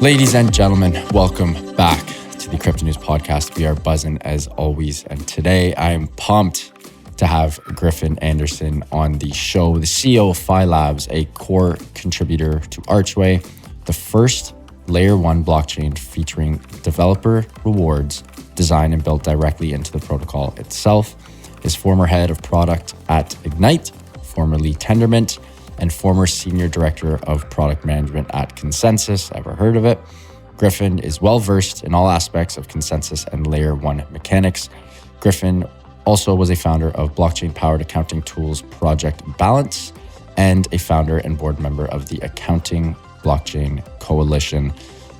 Ladies and gentlemen, welcome back to the Crypto News Podcast. We are buzzing as always. And today I am pumped to have Griffin Anderson on the show, the CEO of Phi Labs, a core contributor to Archway, the first layer one blockchain featuring developer rewards designed and built directly into the protocol itself. His former head of product at Ignite, formerly Tendermint, and former senior director of product management at ConsenSys. Ever heard of it? Griffin is well-versed in all aspects of ConsenSys and layer one mechanics. Griffin also was a founder of blockchain-powered accounting tools Project Balance and a founder and board member of the Accounting Blockchain Coalition.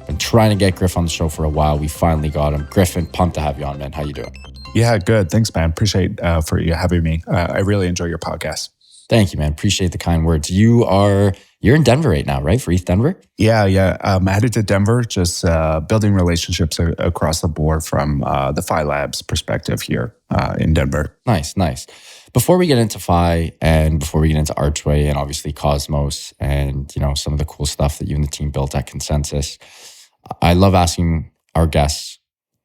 Been trying to get Griff on the show for a while. We finally got him. Griffin, pumped to have you on, man. How you doing? Yeah, good. Thanks, man. Appreciate for you having me. I really enjoy your podcast. Thank you, man. Appreciate the kind words. You're in Denver right now, right? For ETH Denver? Yeah. I'm headed to Denver, just building relationships across the board from the Phi Labs perspective here in Denver. Nice. Before we get into Phi and before we get into Archway and obviously Cosmos and some of the cool stuff that you and the team built at ConsenSys, I love asking our guests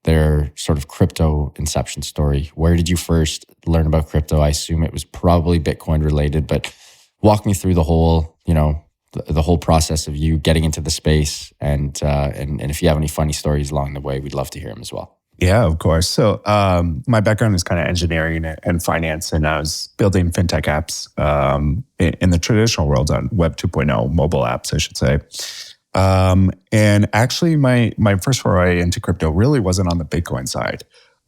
their sort of crypto inception story. Where did you first learn about crypto? I assume it was probably Bitcoin related, but walk me through the whole, the whole process of you getting into the space. And if you have any funny stories along the way, we'd love to hear them as well. Yeah, of course. So my background is kind of engineering and finance, and I was building fintech apps in the traditional world on Web 2.0, mobile apps, I should say. And actually my first foray into crypto really wasn't on the Bitcoin side.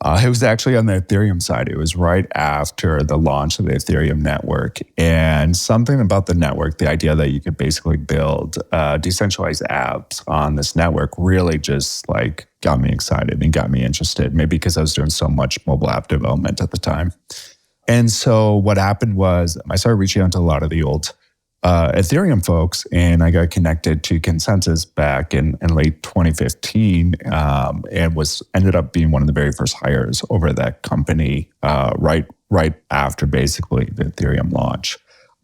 It was actually on the Ethereum side. It was right after the launch of the Ethereum network. And something about the network, the idea that you could basically build decentralized apps on this network really just got me excited and got me interested, maybe because I was doing so much mobile app development at the time. And so what happened was I started reaching out to a lot of the old Ethereum folks, and I got connected to ConsenSys back in late 2015, and ended up being one of the very first hires over that company right after basically the Ethereum launch.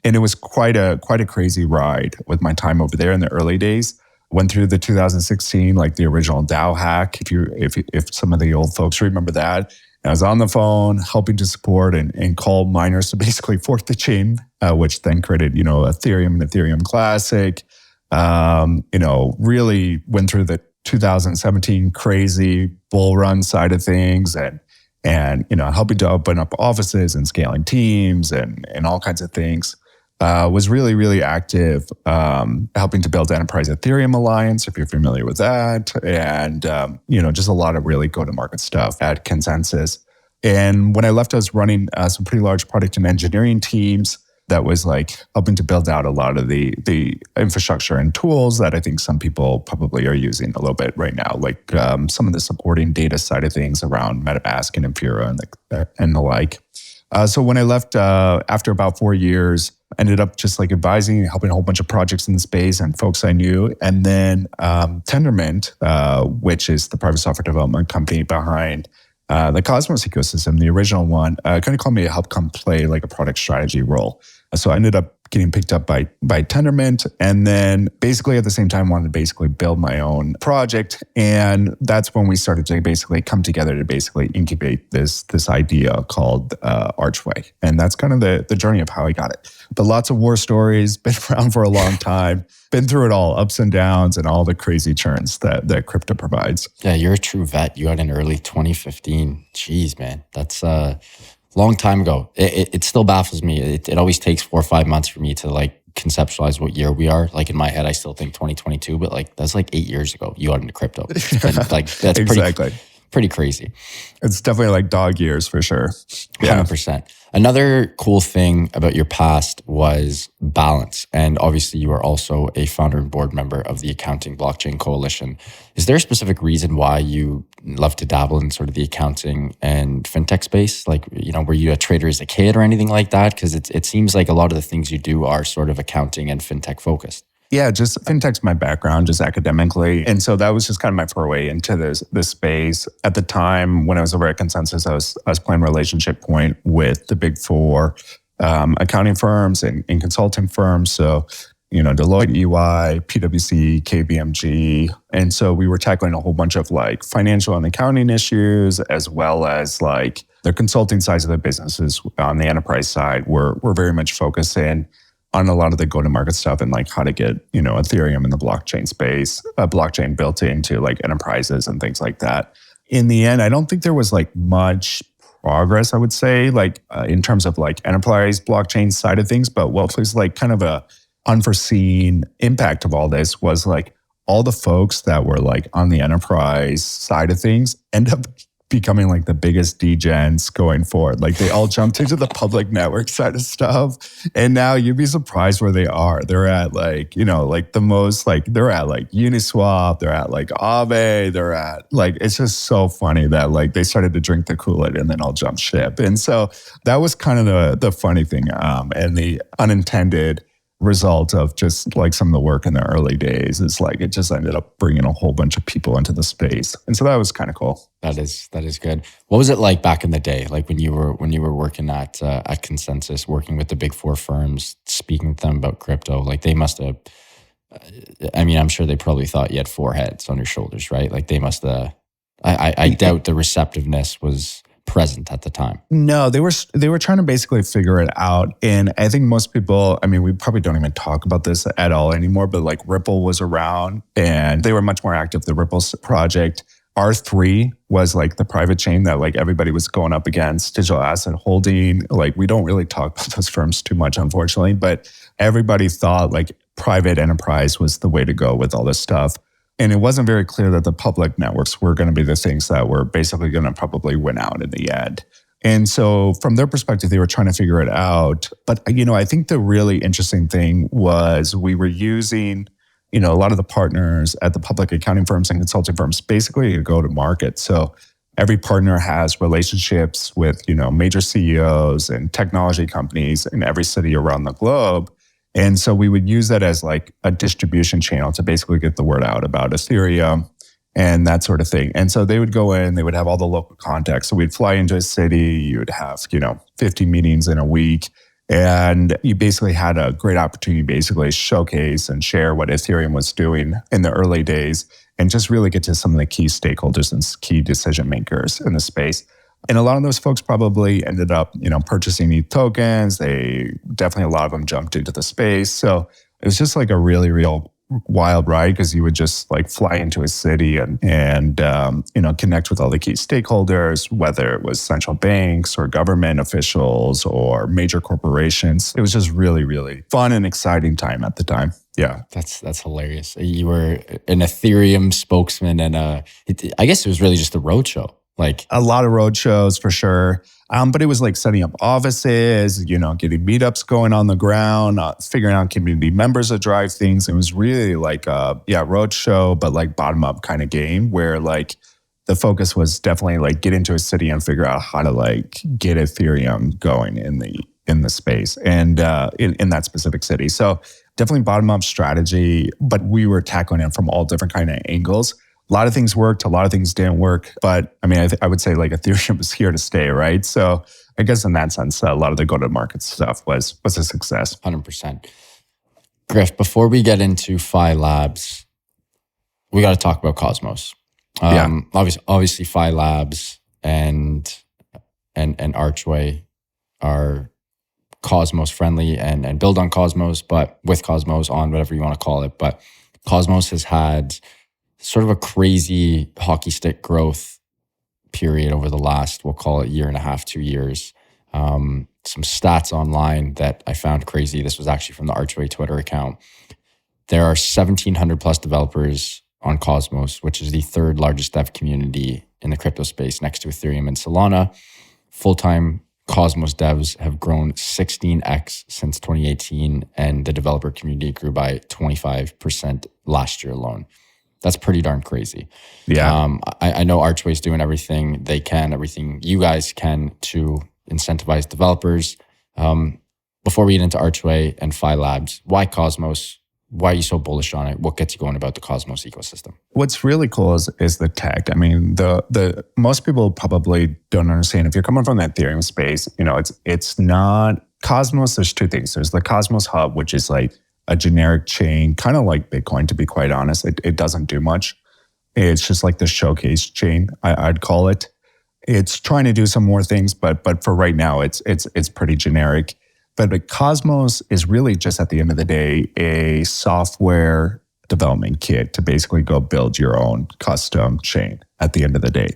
And it was quite a crazy ride with my time over there in the early days. Went through the 2016, the original DAO hack, if some of the old folks remember that. I was on the phone helping to support and call miners to basically fork the chain, which then created, Ethereum and Ethereum Classic. Really went through the 2017 crazy bull run side of things and helping to open up offices and scaling teams and all kinds of things. Was really, really active, helping to build Enterprise Ethereum Alliance, if you're familiar with that. And, just a lot of really go-to-market stuff at ConsenSys. And when I left, I was running some pretty large product and engineering teams that was helping to build out a lot of the infrastructure and tools that I think some people probably are using a little bit right now, some of the supporting data side of things around MetaMask and Infura and the like. So when I left after about 4 years, ended up just advising and helping a whole bunch of projects in the space and folks I knew. And then Tendermint, which is the private software development company behind the Cosmos ecosystem, the original one, kind of called me to help come play a product strategy role. So I ended up getting picked up by Tendermint, and then basically at the same time wanted to basically build my own project. And that's when we started to basically come together to basically incubate this idea called Archway. And that's kind of the journey of how I got it. But lots of war stories, been around for a long time, been through it all, ups and downs and all the crazy churns that crypto provides. Yeah, you're a true vet. You got in early 2015. Jeez, man, that's long time ago. It still baffles me. It always takes 4 or 5 months for me to conceptualize what year we are. In my head, I still think 2022, but that's 8 years ago. You got into crypto. It's been, that's exactly. Pretty crazy. It's definitely dog years for sure. Yeah. 100%. Another cool thing about your past was balance. And obviously you are also a founder and board member of the Accounting Blockchain Coalition. Is there a specific reason why you love to dabble in sort of the accounting and fintech space? Were you a trader as a kid or anything like that? Because it seems like a lot of the things you do are sort of accounting and fintech focused. Yeah, just fintech's my background, just academically. And so that was just kind of my foray into this space. At the time when I was over at ConsenSys, I was playing relationship point with the big four accounting firms and consulting firms. So, Deloitte, EY, PwC, KPMG. And so we were tackling a whole bunch of like financial and accounting issues, as well as like the consulting sides of the businesses on the enterprise side. We're very much focused in on a lot of the go-to-market stuff and like how to get, Ethereum in the blockchain space, a blockchain built into like enterprises and things like that. In the end, I don't think there was like much progress, I would say, like in terms of like enterprise blockchain side of things. But what was like kind of a unforeseen impact of all this was like all the folks that were like on the enterprise side of things end up becoming like the biggest degens going forward. Like they all jumped into the public network side of stuff. And now you'd be surprised where they are. They're at like, like the most like they're at like Uniswap, they're at like Aave, they're at like, it's just so funny that like they started to drink the Kool-Aid and then all jump ship. And so that was kind of the funny thing and the unintended result of just like some of the work in the early days is like it just ended up bringing a whole bunch of people into the space, and so that was kind of cool. That is good. What was it like back in the day, like when you were working at ConsenSys, working with the big four firms, speaking to them about crypto? Like they must have. I mean, I'm sure they probably thought you had four heads on your shoulders, right? Like they must have. I doubt the receptiveness was present at the time. No, they were trying to basically figure it out. And I think most people, I mean, we probably don't even talk about this at all anymore, but like Ripple was around and they were much more active. The Ripple project, R3 was like the private chain that like everybody was going up against, digital asset holding. Like we don't really talk about those firms too much, unfortunately, but everybody thought like private enterprise was the way to go with all this stuff. And it wasn't very clear that the public networks were going to be the things that were basically going to probably win out in the end. And so from their perspective, they were trying to figure it out. But, I think the really interesting thing was we were using, a lot of the partners at the public accounting firms and consulting firms basically to go to market. So every partner has relationships with, major CEOs and technology companies in every city around the globe. And so we would use that as like a distribution channel to basically get the word out about Ethereum and that sort of thing. And so they would go in, they would have all the local contacts. So we'd fly into a city, you would have, 50 meetings in a week. And you basically had a great opportunity to basically showcase and share what Ethereum was doing in the early days and just really get to some of the key stakeholders and key decision makers in the space. And a lot of those folks probably ended up, purchasing ETH tokens. They definitely, a lot of them jumped into the space. So it was just like a really real wild ride because you would just like fly into a city and connect with all the key stakeholders, whether it was central banks or government officials or major corporations. It was just really, really fun and exciting time at the time. Yeah. That's hilarious. You were an Ethereum spokesman and I guess it was really just a roadshow. Like a lot of road shows for sure. But it was like setting up offices, getting meetups going on the ground, figuring out community members to drive things. It was really like road show, but like bottom up kind of game where like the focus was definitely like get into a city and figure out how to like get Ethereum going in the space and in that specific city. So definitely bottom up strategy, but we were tackling it from all different kind of angles. A lot of things worked, a lot of things didn't work. But I mean, I would say like Ethereum is here to stay, right? So I guess in that sense, a lot of the go-to-market stuff was a success. 100%. Griff, before we get into Phi Labs, we got to talk about Cosmos. Obviously Phi Labs and Archway are Cosmos friendly and build on Cosmos, but with Cosmos on, whatever you want to call it. But Cosmos has had sort of a crazy hockey stick growth period over the last, we'll call it year and a half, 2 years. Some stats online that I found crazy. This was actually from the Archway Twitter account. There are 1,700 plus developers on Cosmos, which is the third largest dev community in the crypto space next to Ethereum and Solana. Full-time Cosmos devs have grown 16x since 2018, and the developer community grew by 25% last year alone. That's pretty darn crazy. Yeah. I know Archway's doing everything they can, everything you guys can to incentivize developers. Before we get into Archway and Phi Labs, why Cosmos? Why are you so bullish on it? What gets you going about the Cosmos ecosystem? What's really cool is the tech. I mean, the most people probably don't understand. If you're coming from the Ethereum space, it's not Cosmos. There's two things. There's the Cosmos Hub, which is like a generic chain, kind of like Bitcoin, to be quite honest. It doesn't do much. It's just like the showcase chain, I'd call it. It's trying to do some more things, but for right now, it's pretty generic. But the Cosmos is really just at the end of the day a software development kit to basically go build your own custom chain at the end of the day.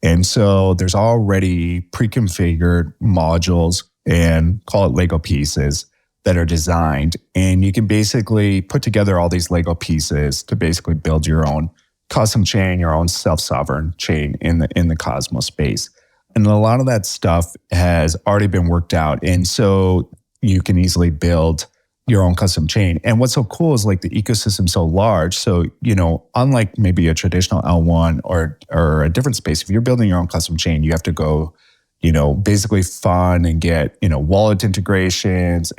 And so there's already pre-configured modules and call it Lego pieces that are designed. And you can basically put together all these Lego pieces to basically build your own custom chain, your own self-sovereign chain in the Cosmos space. And a lot of that stuff has already been worked out. And so you can easily build your own custom chain. And what's so cool is like the ecosystem's so large. So, unlike maybe a traditional L1 or a different space, if you're building your own custom chain, you have to go, basically fund and get, wallet integrations,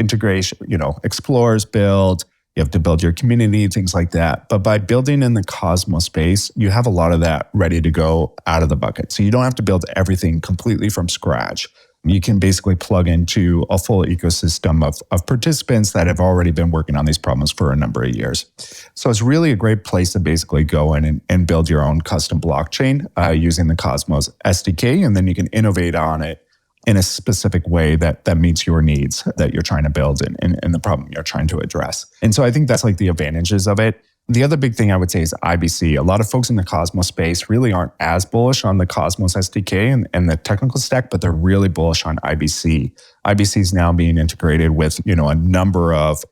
explorers build. You have to build your community, things like that. But by building in the Cosmos space, you have a lot of that ready to go out of the bucket. So you don't have to build everything completely from scratch. You can basically plug into a full ecosystem of participants that have already been working on these problems for a number of years. So it's really a great place to basically go in and build your own custom blockchain using the Cosmos SDK, and then you can innovate on it in a specific way that meets your needs that you're trying to build and the problem you're trying to address. And so I think that's like the advantages of it. The other big thing I would say is IBC. A lot of folks in the Cosmos space really aren't as bullish on the Cosmos SDK and the technical stack, but they're really bullish on IBC. IBC is now being integrated with, a number of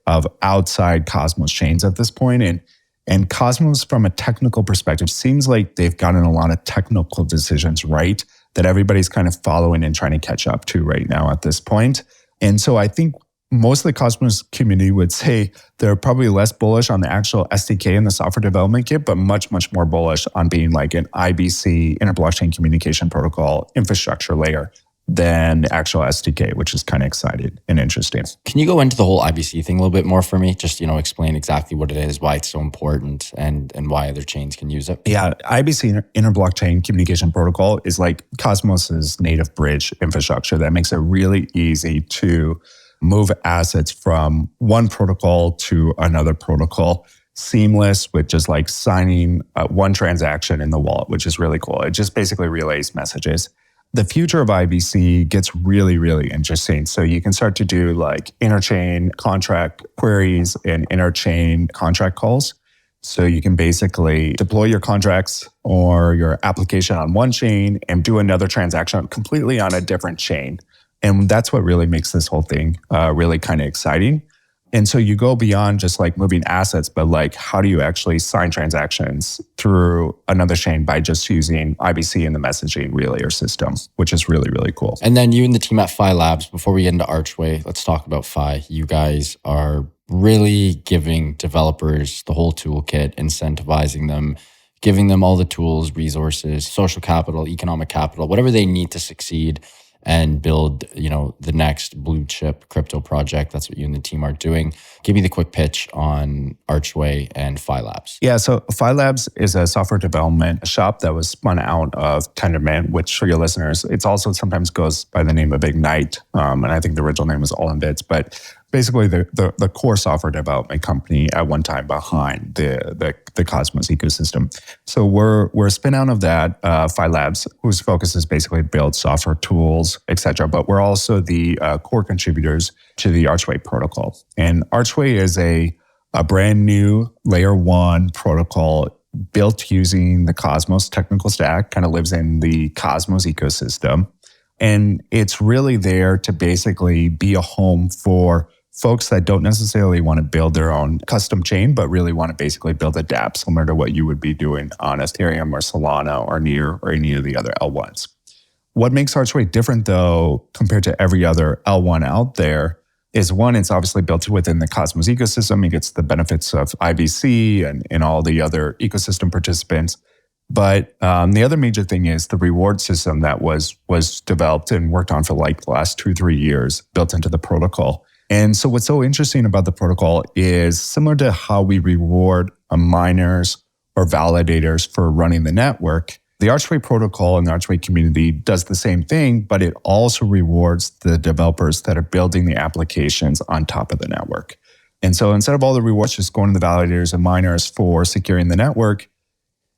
outside Cosmos chains at this point. And Cosmos, from a technical perspective, seems like they've gotten a lot of technical decisions right that everybody's kind of following and trying to catch up to right now at this point. And so I think most of the Cosmos community would say they're probably less bullish on the actual SDK and the software development kit, but much, much more bullish on being like an IBC, inter-blockchain communication protocol infrastructure layer than the actual SDK, which is kind of exciting and interesting. Can you go into the whole IBC thing a little bit more for me? Just, explain exactly what it is, why it's so important, and why other chains can use it. Yeah, IBC, inter-blockchain communication protocol, is like Cosmos's native bridge infrastructure that makes it really easy to move assets from one protocol to another protocol, seamless with just like signing one transaction in the wallet, which is really cool. It just basically relays messages. The future of IBC gets really, really interesting. So you can start to do like interchain contract queries and interchain contract calls. So you can basically deploy your contracts or your application on one chain and do another transaction completely on a different chain. And that's what really makes this whole thing really kind of exciting. And so you go beyond just like moving assets, but like how do you actually sign transactions through another chain by just using IBC in the messaging relay or system, which is really, really cool. And then you and the team at Phi Labs, before we get into Archway, let's talk about Phi. You guys are really giving developers the whole toolkit, incentivizing them, giving them all the tools, resources, social capital, economic capital, whatever they need to succeed and build, the next blue chip crypto project. That's what you and the team are doing. Give me the quick pitch on Archway and Phi Labs. Yeah, so Phi Labs is a software development shop that was spun out of Tendermint, which for your listeners, it's also sometimes goes by the name of Ignite. And I think the original name was All in Bits, but basically the core software development company at one time behind the Cosmos ecosystem. So we're a spin out of that, Phi Labs, whose focus is basically build software tools, etc. But we're also the core contributors to the Archway Protocol. And Archway is a brand new layer 1 protocol built using the Cosmos technical stack, kind of lives in the Cosmos ecosystem. And it's really there to basically be a home for folks that don't necessarily want to build their own custom chain, but really want to basically build a dApp similar to what you would be doing on Ethereum or Solana or Near or any of the other L1s. What makes Archway different, though, compared to every other L1 out there is, one, it's obviously built within the Cosmos ecosystem. It gets the benefits of IBC and all the other ecosystem participants. But the other major thing is the reward system that was developed and worked on for like the last 2-3 years built into the protocol. And so what's so interesting about the protocol is similar to how we reward miners or validators for running the network, the Archway protocol and the Archway community does the same thing, but it also rewards the developers that are building the applications on top of the network. And so instead of all the rewards just going to the validators and miners for securing the network,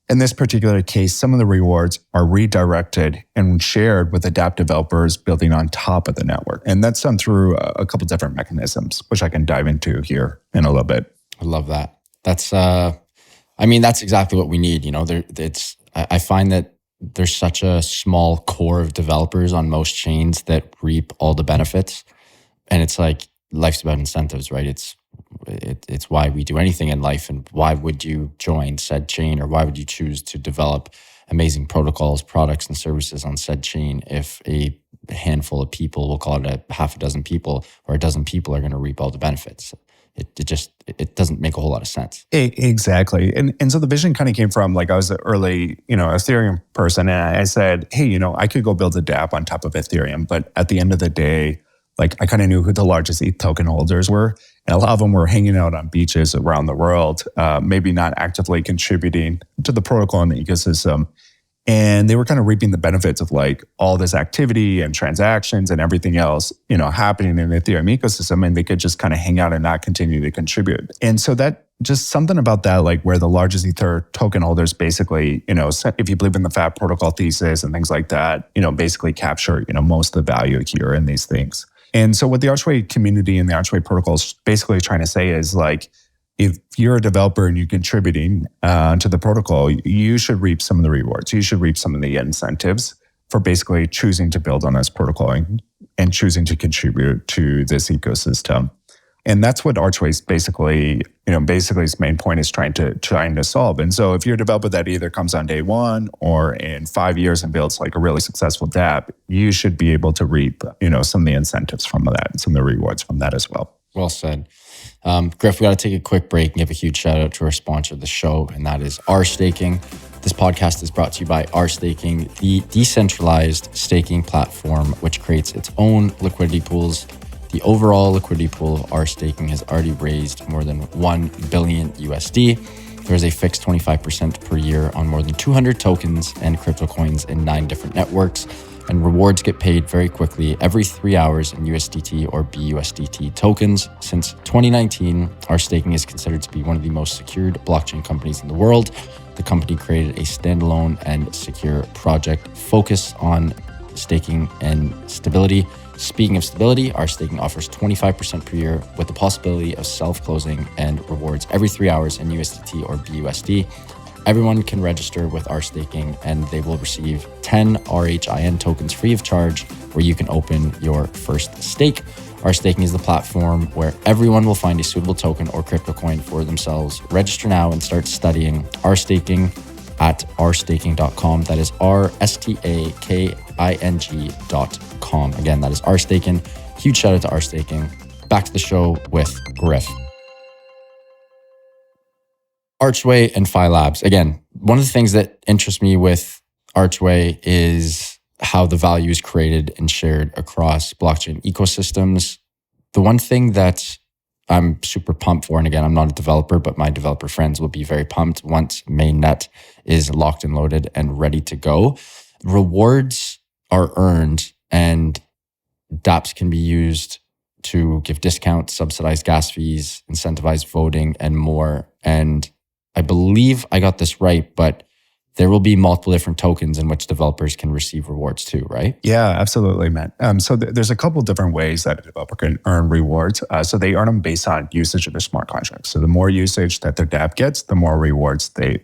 in this particular case, some of the rewards are redirected and shared with dApp developers building on top of the network. And that's done through a couple different mechanisms, which I can dive into here in a little bit. I love that. That's, that's exactly what we need. I find that there's such a small core of developers on most chains that reap all the benefits. And it's like, life's about incentives, right? It's why we do anything in life. And why would you join said chain, or why would you choose to develop amazing protocols, products, and services on said chain if a handful of people, we'll call it a half a dozen people, or a dozen people are going to reap all the benefits? It doesn't make a whole lot of sense. Exactly. And so the vision kind of came from, like, I was an early, Ethereum person, and I said, hey, I could go build a dApp on top of Ethereum, but at the end of the day, like, I kind of knew who the largest ETH token holders were. And a lot of them were hanging out on beaches around the world, maybe not actively contributing to the protocol and the ecosystem. And they were kind of reaping the benefits of like all this activity and transactions and everything else, happening in the Ethereum ecosystem. And they could just kind of hang out and not continue to contribute. And so that just something about that, like where the largest Ether token holders basically, if you believe in the FAT protocol thesis and things like that, basically capture, most of the value here in these things. And so what the Archway community and the Archway protocol is basically trying to say is like, if you're a developer and you're contributing to the protocol, you should reap some of the rewards. You should reap some of the incentives for basically choosing to build on this protocol and choosing to contribute to this ecosystem. And that's what Archway's basically its main point is trying to solve. And so if you're a developer that either comes on day one or in 5 years and builds like a really successful dApp, you should be able to reap, some of the incentives from that and some of the rewards from that as well. Well said. Griff, we got to take a quick break and give a huge shout out to our sponsor of the show, and that is rStaking. This podcast is brought to you by rStaking, the decentralized staking platform, which creates its own liquidity pools. The overall liquidity pool of rStaking has already raised more than $1 billion USD. There's a fixed 25% per year on more than 200 tokens and crypto coins in 9 different networks. And rewards get paid very quickly every 3 hours in USDT or BUSDT tokens. Since 2019, rStaking is considered to be one of the most secured blockchain companies in the world. The company created a standalone and secure project focused on staking and stability. Speaking of stability, rStaking offers 25% per year with the possibility of self-closing and rewards every 3 hours in USDT or BUSD. Everyone can register with rStaking and they will receive 10 RHIN tokens free of charge, where you can open your first stake. rStaking is the platform where everyone will find a suitable token or crypto coin for themselves. Register now and start studying rStaking at rstaking.com. That is rstaking.com. Again, that is rStaking. Huge shout out to rStaking. Back to the show with Griff. Archway and Phi Labs. Again, one of the things that interests me with Archway is how the value is created and shared across blockchain ecosystems. The one thing that I'm super pumped for, and again, I'm not a developer, but my developer friends will be very pumped once mainnet is locked and loaded and ready to go. Rewards are earned and dApps can be used to give discounts, subsidize gas fees, incentivize voting, and more. And I believe I got this right, but there will be multiple different tokens in which developers can receive rewards too, right? Yeah, absolutely, Matt. So there's a couple different ways that a developer can earn rewards. So they earn them based on usage of their smart contracts. So the more usage that their dApp gets, the more rewards they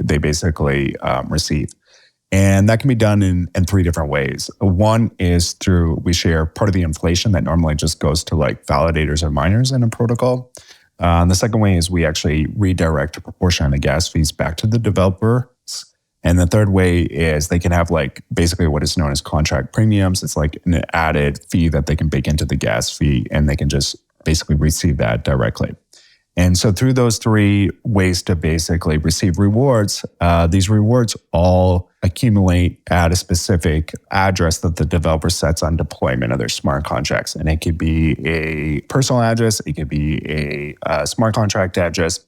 basically receive. And that can be done in 3 different ways. One is through, we share part of the inflation that normally just goes to like validators or miners in a protocol. The second way is we actually redirect a proportion of the gas fees back to the developers. And the third way is they can have like basically what is known as contract premiums. It's like an added fee that they can bake into the gas fee, and they can just basically receive that directly. And so through those 3 ways to basically receive rewards, these rewards all accumulate at a specific address that the developer sets on deployment of their smart contracts. And it could be a personal address, it could be a smart contract address.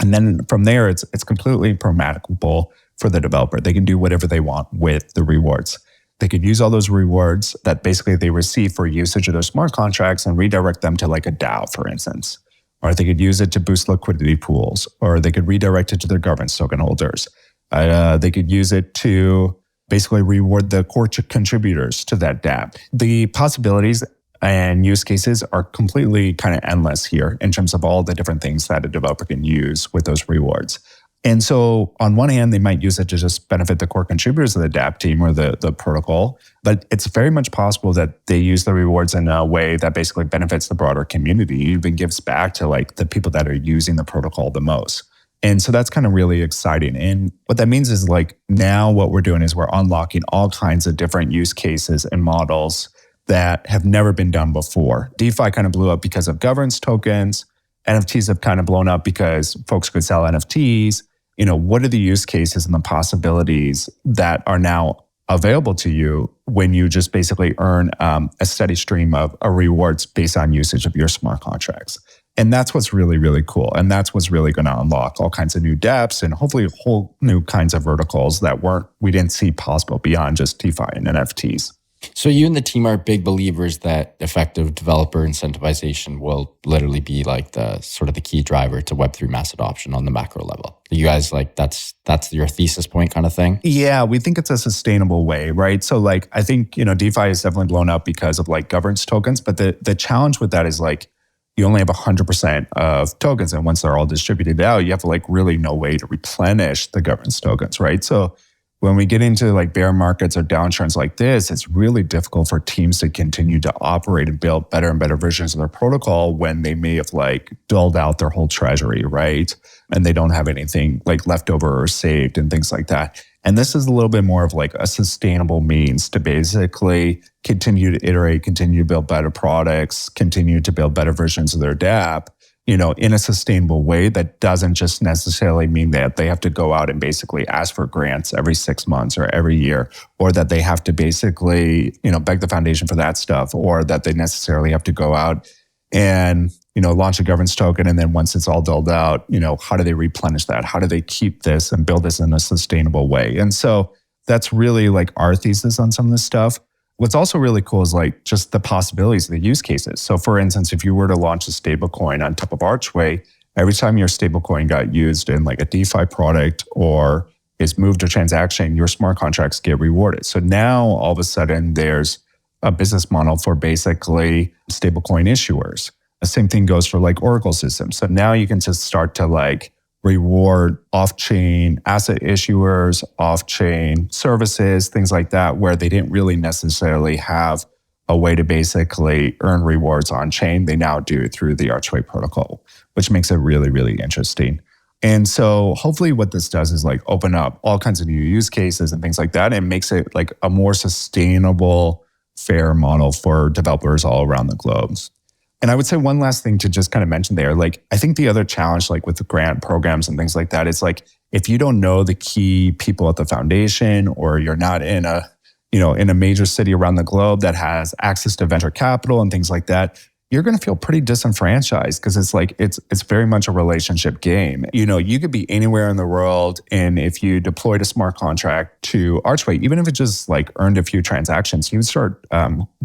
And then from there, it's completely programmable for the developer. They can do whatever they want with the rewards. They could use all those rewards that basically they receive for usage of their smart contracts and redirect them to like a DAO, for instance. or they could use it to boost liquidity pools, or they could redirect it to their governance token holders. They could use it to basically reward the core contributors to that dApp. The possibilities and use cases are completely kind of endless here in terms of all the different things that a developer can use with those rewards. And so on one hand, they might use it to just benefit the core contributors of the dApp team or the protocol, but it's very much possible that they use the rewards in a way that basically benefits the broader community, even gives back to like the people that are using the protocol the most. And so that's kind of really exciting. And what that means is like now what we're doing is we're unlocking all kinds of different use cases and models that have never been done before. DeFi kind of blew up because of governance tokens. NFTs have kind of blown up because folks could sell NFTs. What are the use cases and the possibilities that are now available to you when you just basically earn a steady stream of rewards based on usage of your smart contracts? And that's what's really, really cool. And that's what's really going to unlock all kinds of new dApps and hopefully whole new kinds of verticals that we didn't see possible beyond just DeFi and NFTs. So you and the team are big believers that effective developer incentivization will literally be like the sort of the key driver to Web3 mass adoption on the macro level. You guys like that's your thesis point kind of thing? Yeah, we think it's a sustainable way, right? So like I think, DeFi is definitely blown up because of like governance tokens, but the challenge with that is like you only have 100% of tokens, and once they're all distributed out, you have like really no way to replenish the governance tokens, right? So when we get into like bear markets or downturns like this, it's really difficult for teams to continue to operate and build better and better versions of their protocol when they may have like dulled out their whole treasury, right? And they don't have anything like left over or saved and things like that. And this is a little bit more of like a sustainable means to basically continue to iterate, continue to build better products, continue to build better versions of their dApp, in a sustainable way that doesn't just necessarily mean that they have to go out and basically ask for grants every 6 months or every year, or that they have to basically, beg the foundation for that stuff, or that they necessarily have to go out and, launch a governance token. And then once it's all doled out, how do they replenish that? How do they keep this and build this in a sustainable way? And so that's really like our thesis on some of this stuff. What's also really cool is like just the possibilities of the use cases. So for instance, if you were to launch a stablecoin on top of Archway, every time your stablecoin got used in like a DeFi product or is moved to transaction, your smart contracts get rewarded. So now all of a sudden there's a business model for basically stablecoin issuers. The same thing goes for like Oracle systems. So now you can just start to like reward off-chain asset issuers, off-chain services, things like that, where they didn't really necessarily have a way to basically earn rewards on-chain. They now do through the Archway Protocol, which makes it really, really interesting. And so hopefully what this does is like open up all kinds of new use cases and things like that, and makes it like a more sustainable, fair model for developers all around the globe. And I would say one last thing to just kind of mention there, like I think the other challenge like with the grant programs and things like that is like if you don't know the key people at the foundation, or you're not in a major city around the globe that has access to venture capital and things like that, you're going to feel pretty disenfranchised because it's like it's very much a relationship game. You could be anywhere in the world, and if you deployed a smart contract to Archway, even if it just like earned a few transactions, you would start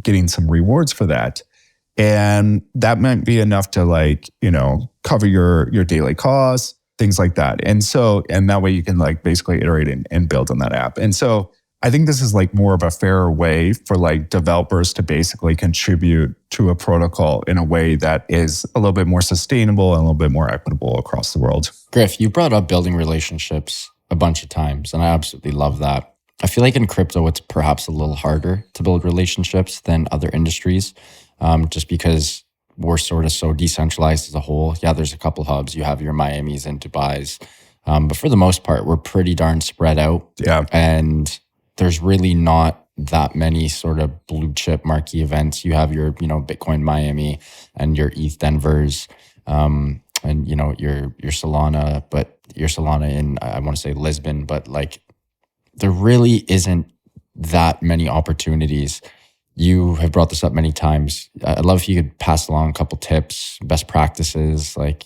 getting some rewards for that. And that might be enough to like, cover your daily costs, things like that. And that way you can like basically iterate and build on that app. And so I think this is like more of a fairer way for like developers to basically contribute to a protocol in a way that is a little bit more sustainable and a little bit more equitable across the world. Griff, you brought up building relationships a bunch of times, and I absolutely love that. I feel like in crypto, it's perhaps a little harder to build relationships than other industries. Just because we're sort of so decentralized as a whole. Yeah, there's a couple hubs. You have your Miamis and Dubais. But for the most part, we're pretty darn spread out. Yeah. And there's really not that many sort of blue chip marquee events. You have your, Bitcoin Miami and your ETH Denvers, and, your Solana, but your Solana in, I want to say Lisbon, but like there really isn't that many opportunities. You have brought this up many times. I'd love if you could pass along a couple tips, best practices, like,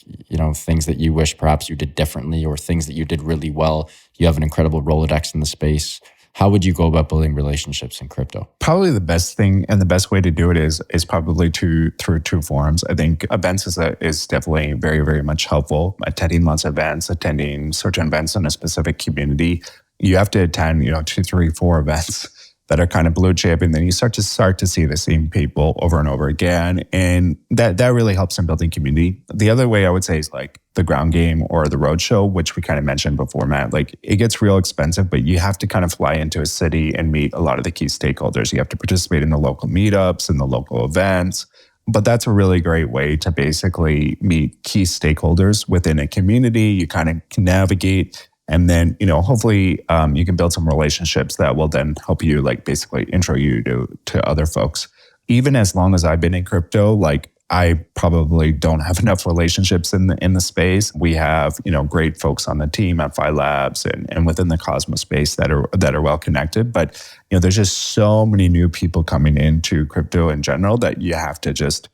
things that you wish perhaps you did differently or things that you did really well. You have an incredible Rolodex in the space. How would you go about building relationships in crypto? Probably the best thing and the best way to do it is probably through two forums. I think events is definitely very, very much helpful. Attending lots of events, attending certain events in a specific community. You have to attend, 2, 3, 4 events that are kind of blue chip, and then you start to see the same people over and over again, and that really helps in building community. The other way I would say is like the ground game or the roadshow, which we kind of mentioned before, Matt. Like it gets real expensive, but you have to kind of fly into a city and meet a lot of the key stakeholders. You have to participate in the local meetups and the local events. But that's a really great way to basically meet key stakeholders within a community. You kind of can navigate. And then, hopefully you can build some relationships that will then help you like basically intro you to other folks. Even as long as I've been in crypto, like I probably don't have enough relationships in the space. We have, great folks on the team at Phi Labs and within the Cosmos space that are well connected. But, there's just so many new people coming into crypto in general that you have to just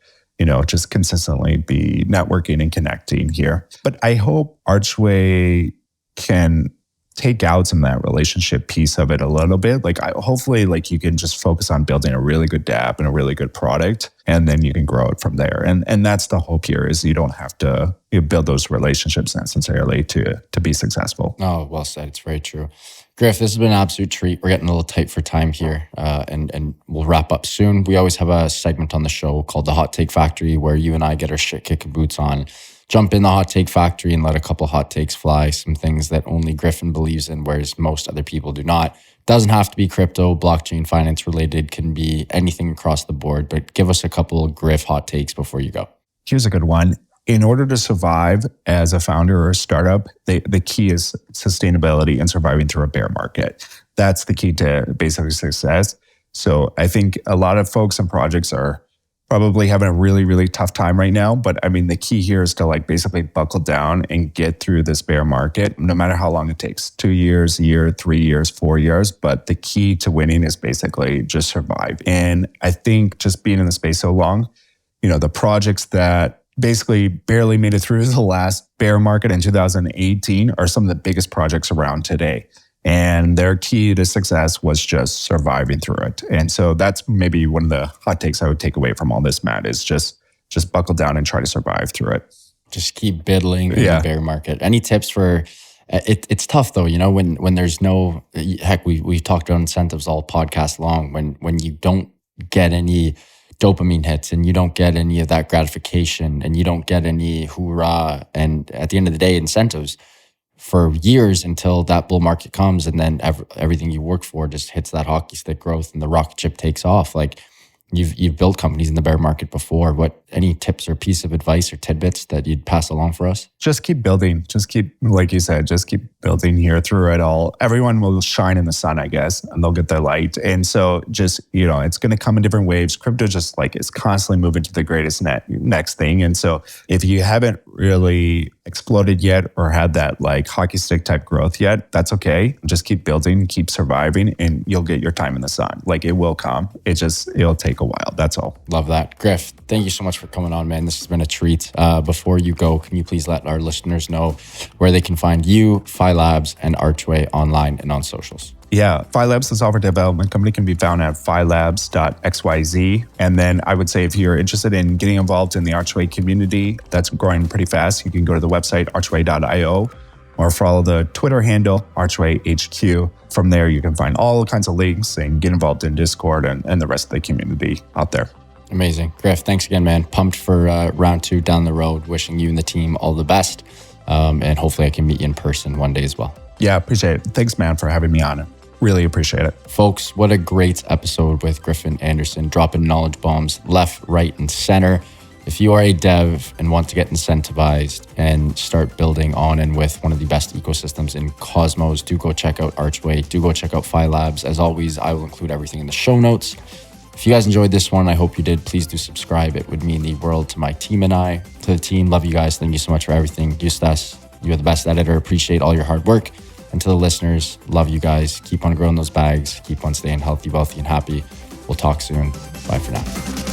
consistently be networking and connecting here. But I hope Archway can take out some of that relationship piece of it a little bit. Like hopefully like you can just focus on building a really good dApp and a really good product, and then you can grow it from there. And that's the hope here is you don't have to build those relationships necessarily to be successful. Oh, well said. It's very true. Griff, this has been an absolute treat. We're getting a little tight for time here, and we'll wrap up soon. We always have a segment on the show called the Hot Take Factory where you and I get our shit kicking boots on, jump in the hot take factory and let a couple hot takes fly, some things that only Griffin believes in, whereas most other people do not. Doesn't have to be crypto, blockchain, finance related, can be anything across the board, but give us a couple of Griff hot takes before you go. Here's a good one. In order to survive as a founder or a startup, the key is sustainability and surviving through a bear market. That's the key to basically success. So I think a lot of folks and projects are probably having a really, really tough time right now. But I mean, the key here is to like basically buckle down and get through this bear market, no matter how long it takes, 2 years, a year, 3 years, 4 years. But the key to winning is basically just survive. And I think just being in the space so long, the projects that basically barely made it through the last bear market in 2018 are some of the biggest projects around today. And their key to success was just surviving through it. And so that's maybe one of the hot takes I would take away from all this, Matt, is just buckle down and try to survive through it. Just keep biddling in the bear market. Any tips for it's tough though, when there's no, heck, we've talked about incentives all podcast long, when you don't get any dopamine hits and you don't get any of that gratification and you don't get any hoorah. And at the end of the day, incentives for years until that bull market comes, and then everything you work for just hits that hockey stick growth and the rocket ship takes off. Like you've built companies in the bear market before. Any tips or piece of advice or tidbits that you'd pass along for us? Just keep building. Just keep, like you said, just keep building here through it all. Everyone will shine in the sun, I guess, and they'll get their light. And so just, it's going to come in different waves. Crypto just like is constantly moving to the greatest next thing. And so if you haven't really exploded yet or had that like hockey stick type growth yet, that's okay. Just keep building, keep surviving, and you'll get your time in the sun. Like it will come. It'll take a while. That's all. Love that. Griff, thank you so much for coming on, man. This has been a treat. Before you go, can you please let our listeners know where they can find you, Phi Labs, and Archway online and on socials? Yeah, Phi Labs, the software development company, can be found at philabs.xyz. And then I would say if you're interested in getting involved in the Archway community, that's growing pretty fast, you can go to the website archway.io or follow the Twitter handle ArchwayHQ. From there, you can find all kinds of links and get involved in Discord and the rest of the community out there. Amazing. Griff, thanks again, man. Pumped for round 2 down the road. Wishing you and the team all the best. And hopefully I can meet you in person one day as well. Yeah, appreciate it. Thanks, man, for having me on. Really appreciate it. Folks, what a great episode with Griffin Anderson, dropping knowledge bombs left, right, and center. If you are a dev and want to get incentivized and start building on and with one of the best ecosystems in Cosmos, do go check out Archway. Do go check out Phi Labs. As always, I will include everything in the show notes. If you guys enjoyed this one, I hope you did. Please do subscribe. It would mean the world to my team and I. To the team, love you guys. Thank you so much for everything. Eustace, you're the best editor. Appreciate all your hard work. And to the listeners, love you guys. Keep on growing those bags. Keep on staying healthy, wealthy, and happy. We'll talk soon. Bye for now.